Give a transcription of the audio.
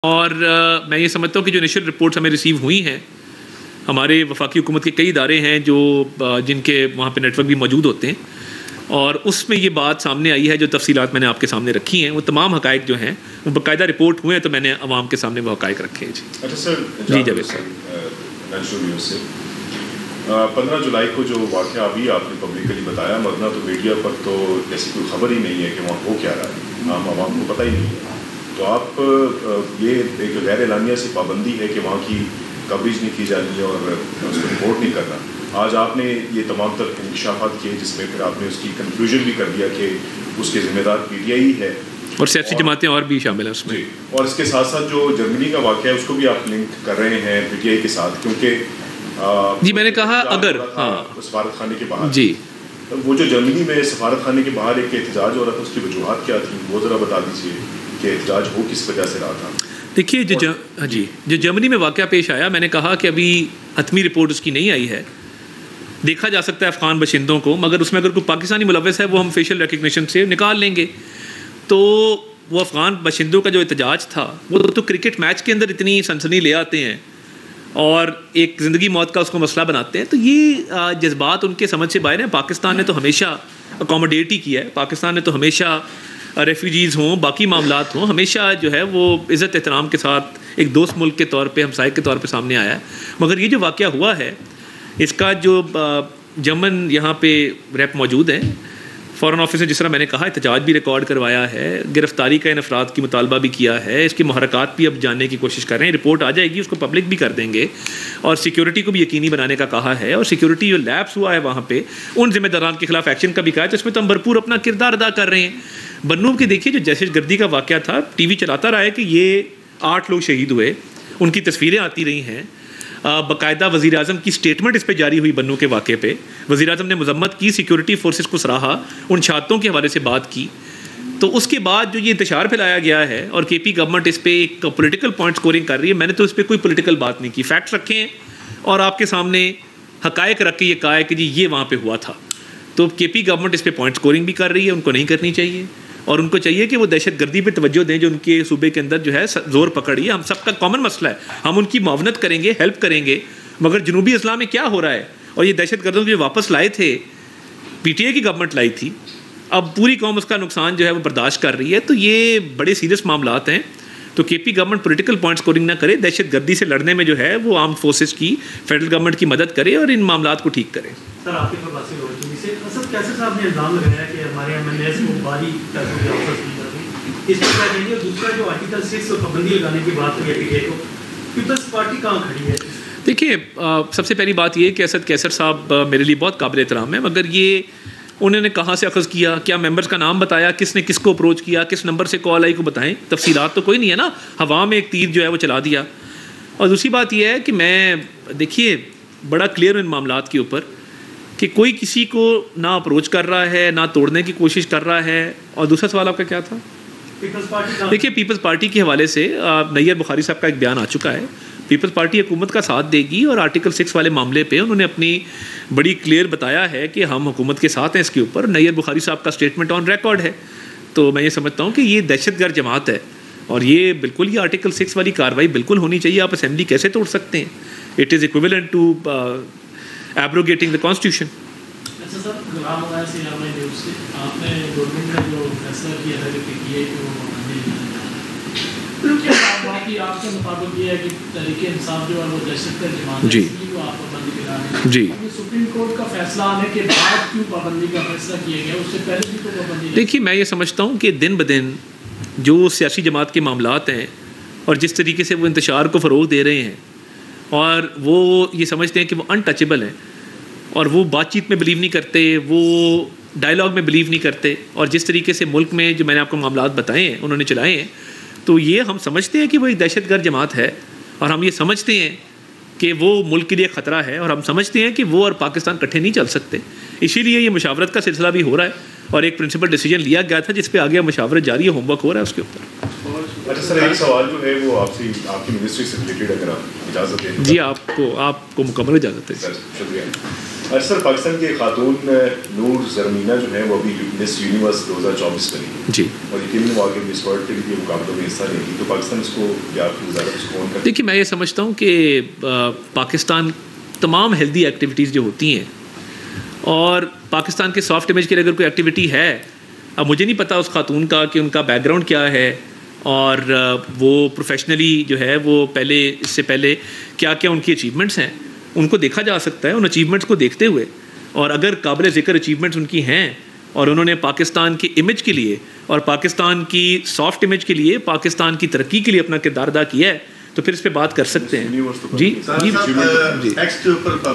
اور میں یہ سمجھتا ہوں کہ جو انیشل رپورٹس ہمیں ریسیو ہوئی ہیں، ہمارے وفاقی حکومت کے کئی ادارے ہیں جو جن کے وہاں پہ نیٹ ورک بھی موجود ہوتے ہیں، اور اس میں یہ بات سامنے آئی ہے، جو تفصیلات میں نے آپ کے سامنے رکھی ہیں، وہ تمام حقائق جو ہیں وہ باقاعدہ رپورٹ ہوئے ہیں، تو میں نے عوام کے سامنے وہ حقائق رکھے ہیں. اچھا سر، جی جاوید سر، نیشنل نیوز سے 15 جولائی کو جو واقعہ ابھی آپ نے پبلکلی بتایا، ورنہ تو میڈیا پر تو ایسی کوئی خبر ہی نہیں ہے کہ وہاں ہو کیا رہا ہے، عام عوام کو پتہ ہی نہیں ہے. تو آپ یہ ایک غیر اعلانیہ سی پابندی ہے کہ وہاں کی کوریج نہیں کی جانی ہے اور اس کو رپورٹ نہیں کرنا. آج آپ نے یہ تمام تر انکشافات کیے، جس میں پھر آپ نے اس کی کنکلوژن بھی کر دیا کہ اس کے ذمہ دار پی ٹی آئی ہے اور سیاسی جماعتیں اور بھی شامل ہیں اس میں. اور اس کے ساتھ ساتھ جو جرمنی کا واقعہ ہے اس کو بھی آپ لنک کر رہے ہیں پی ٹی آئی کے ساتھ، کیونکہ جی میں نے کہا اگر سفارت خانے کے باہر جی وہ جو جرمنی میں سفارت خانے کے باہر ایک احتجاج ہو رہا تھا، اس کی وجوہات کیا تھیں وہ ذرا بتا دیجیے کہ احتجاج ہو کس وجہ سے رہا تھا. دیکھیے جو جرمنی میں واقعہ پیش آیا، میں نے کہا کہ ابھی حتمی رپورٹ اس کی نہیں آئی ہے، دیکھا جا سکتا ہے افغان باشندوں کو، مگر اس میں اگر کوئی پاکستانی ملوث ہے وہ ہم فیشل ریکگنیشن سے نکال لیں گے. تو وہ افغان باشندوں کا جو احتجاج تھا وہ تو کرکٹ میچ کے اندر اتنی سنسنی لے آتے ہیں اور ایک زندگی موت کا اس کو مسئلہ بناتے ہیں، تو یہ جذبات ان کے سمجھ سے باہر ہیں. پاکستان نے تو ہمیشہ اکوموڈیٹ ہی کیا ہے، پاکستان نے تو ہمیشہ ریفیوجیز ہوں، باقی معاملات ہوں، ہمیشہ جو ہے وہ عزت احترام کے ساتھ ایک دوست ملک کے طور پہ، ہمسائے کے طور پہ سامنے آیا ہے. مگر یہ جو واقعہ ہوا ہے، اس کا جو جرمن یہاں پہ ریپ موجود ہیں، فارن آفس نے جس طرح میں نے کہا احتجاج بھی ریکارڈ کروایا ہے، گرفتاری کا ان افراد کی مطالبہ بھی کیا ہے، اس کی محرکات بھی اب جاننے کی کوشش کر رہے ہیں. رپورٹ آ جائے گی، اس کو پبلک بھی کر دیں گے، اور سیکیورٹی کو بھی یقینی بنانے کا کہا ہے، اور سیکیورٹی جو لیپس ہوا ہے وہاں پہ ان ذمہ داران کے خلاف ایکشن کا بھی کہا ہے. تو اس میں تو ہم بھرپور اپنا کردار ادا کر رہے ہیں. بنوں کے دیکھیے جو دہشت گردی کا واقعہ تھا، ٹی وی چلاتا رہا ہے کہ یہ 8 لوگ شہید ہوئے، ان کی تصویریں آتی رہی ہیں، باقاعدہ وزیر اعظم کی سٹیٹمنٹ اس پہ جاری ہوئی بنوں کے واقعے پہ. وزیر اعظم نے مذمت کی، سیکیورٹی فورسز کو سراہا، ان شہادتوں کے حوالے سے بات کی. تو اس کے بعد جو یہ انتشار پھیلایا گیا ہے اور کے پی گورنمنٹ اس پہ ایک پولیٹیکل پوائنٹ سکورنگ کر رہی ہے، میں نے تو اس پہ کوئی پولیٹیکل بات نہیں کی، فیکٹس رکھے ہیں اور آپ کے سامنے حقائق رکھ کے یہ کہا ہے کہ جی یہ وہاں پہ ہوا تھا. تو کے پی گورنمنٹ اس پہ پوائنٹ سکورنگ بھی کر رہی ہے، ان کو نہیں کرنی چاہیے، اور ان کو چاہیے کہ وہ دہشت گردی پہ توجہ دیں جو ان کے صوبے کے اندر جو ہے زور پکڑی ہے. ہم سب کا کامن مسئلہ ہے، ہم ان کی معاونت کریں گے، ہیلپ کریں گے. مگر جنوبی اسلام میں کیا ہو رہا ہے، اور یہ دہشت گردوں کو جو واپس لائے تھے پی ٹی آئی کی گورنمنٹ لائی تھی، اب پوری قوم اس کا نقصان جو ہے وہ برداشت کر رہی ہے. تو یہ بڑے سیریس معاملات ہیں. تو کے P government political point scoring نہ کرے، دہشت گردی سے لڑنے میں جو ہے وہ آرمڈ فورسز کی، فیڈرل گورنمنٹ کی مدد کرے اور ان معاملات کو ٹھیک کرے. سر آپ کے سے اسد کیسر صاحب نے الزام لگایا کہ ہمارے ایم ایل اے کو باری پیسوں کی آفر کی جاتی، اس پر کیا کہیں گے؟ اور دوسرا جو آرٹیکل 6 اور پابندی لگانے کی بات ہوئی ہے پی ٹی آئی کو، پیپلز پارٹی کہاں کھڑی ہے؟ دیکھیے سب سے پہلی بات یہ کہ اسد کیسر صاحب میرے لیے بہت قابل احترام ہے، مگر یہ انہوں نے کہاں سے اخذ کیا، کیا ممبرز کا نام بتایا، کس نے کس کو اپروچ کیا، کس نمبر سے کال آئی کو بتائیں. تفصیلات تو کوئی نہیں ہے نا، ہوا میں ایک تیر جو ہے وہ چلا دیا. اور دوسری بات یہ ہے کہ میں دیکھیے بڑا کلیئر ہوں ان معاملات کے اوپر کہ کوئی کسی کو نہ اپروچ کر رہا ہے، نہ توڑنے کی کوشش کر رہا ہے. اور دوسرا سوال آپ کا کیا تھا؟ دیکھیے پیپلز پارٹی کے حوالے سے نیئر بخاری صاحب کا ایک بیان آ چکا ہے. پیپلز پارٹی حکومت کا ساتھ دے گی، اور آرٹیکل 6 والے معاملے پہ انہوں نے اپنی بڑی کلیئر بتایا ہے کہ ہم حکومت کے ساتھ ہیں اس کے اوپر. نیئر بخاری صاحب کا اسٹیٹمنٹ آن ریکارڈ ہے. تو میں یہ سمجھتا ہوں کہ یہ دہشت گرد جماعت ہے، اور یہ بالکل یہ آرٹیکل 6 والی کارروائی بالکل ہونی چاہیے. آپ اسمبلی کیسے توڑ سکتے ہیں؟ It is equivalent to abrogating the constitution. اچھا سر، غلام عمر سے نیوز سے آپ نے گورنمنٹ کا جو فیصلہ کیا ہے کہ پی ٹی آئی کو باقی آپ کے مطابق یہ ہے کہ تحریک انصاف جو ہے وہ دہشت گرد جماعت ہے، جی وہ آپ پابندی لگا رہے ہیں. جی سپریم کورٹ کا فیصلہ آنے کے بعد کیوں پابندی کا فیصلہ کیا گیا؟ اس سے پہلے بھی تو پابندی. دیکھیے میں یہ سمجھتا ہوں کہ دن بدن جو سیاسی جماعت کے معاملات ہیں اور جس طریقے سے وہ انتشار کو فروغ دے رہے ہیں، اور وہ یہ سمجھتے ہیں کہ وہ انٹچیبل ہیں، اور وہ بات چیت میں بلیو نہیں کرتے، وہ ڈائلاگ میں بلیو نہیں کرتے، اور جس طریقے سے ملک میں جو میں نے آپ کو معاملات بتائے ہیں انہوں نے چلائے ہیں، تو یہ ہم سمجھتے ہیں کہ وہ ایک دہشت گرد جماعت ہے، اور ہم یہ سمجھتے ہیں کہ وہ ملک کے لیے خطرہ ہے، اور ہم سمجھتے ہیں کہ وہ اور پاکستان اکٹھے نہیں چل سکتے. اسی لیے یہ مشاورت کا سلسلہ بھی ہو رہا ہے، اور ایک پرنسپل ڈیسیجن لیا گیا تھا جس پہ آگے مشاورت جاری ہے، ہوم ورک ہو رہا ہے اس کے اوپر. اچھا سر ایک سوال جو ہے وہ آپ سے آپ کی منسٹری سے ریلیٹڈ اگر آپ اجازت دیں. جی آپ کو مکمل اجازت ہے. سر شکریہ. اچھا سر پاکستان کی خاتون نور زرمینہ جو ہے وہ ابھی مس یونیورس 2024 بنی جی اور یقیناً وہ آگے مس ورلڈ کے بھی مقابلوں میں حصہ لے گی, تو پاکستان اس کو یا آپ کی وزارت اس کو کون کرتی؟ دیکھیے میں یہ سمجھتا ہوں کہ پاکستان تمام ہیلدی ایکٹیویٹیز جو ہوتی ہیں اور پاکستان کے سافٹ امیج کے لیے اگر کوئی ایکٹیویٹی ہے, اب مجھے نہیں پتا اس خاتون کا کہ ان کا بیک گراؤنڈ کیا ہے اور وہ پروفیشنلی جو ہے وہ اس سے پہلے کیا کیا ان کی اچیومنٹس ہیں, ان کو دیکھا جا سکتا ہے. ان اچیومنٹس کو دیکھتے ہوئے اور اگر قابل ذکر اچیومنٹس ان کی ہیں اور انہوں نے پاکستان کی امیج کے لیے اور پاکستان کی سافٹ امیج کے لیے, پاکستان کی ترقی کے لیے اپنا کردار ادا کیا ہے, تو پھر اس پہ بات کر سکتے ہیں. جی جی.